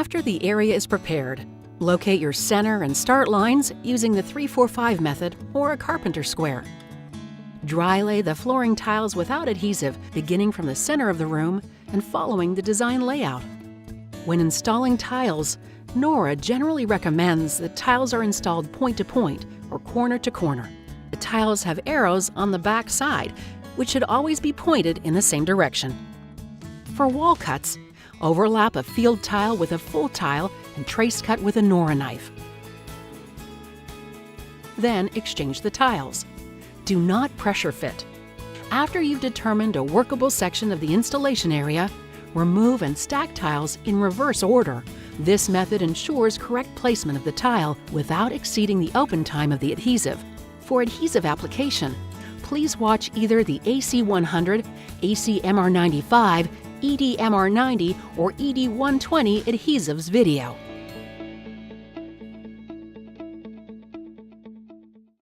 After the area is prepared, locate your center and start lines using the 3-4-5 method or a carpenter square. Dry lay the flooring tiles without adhesive, beginning from the center of the room and following the design layout. When installing tiles, Nora generally recommends that tiles are installed point to point or corner to corner. The tiles have arrows on the back side, which should always be pointed in the same direction. For wall cuts, overlap a field tile with a full tile and trace cut with a nora knife. Then exchange the tiles. Do not pressure fit. After you've determined a workable section of the installation area, remove and stack tiles in reverse order. This method ensures correct placement of the tile without exceeding the open time of the adhesive. For adhesive application, please watch either the AC100, ACMR95, EDMR90, or ED120 adhesives video.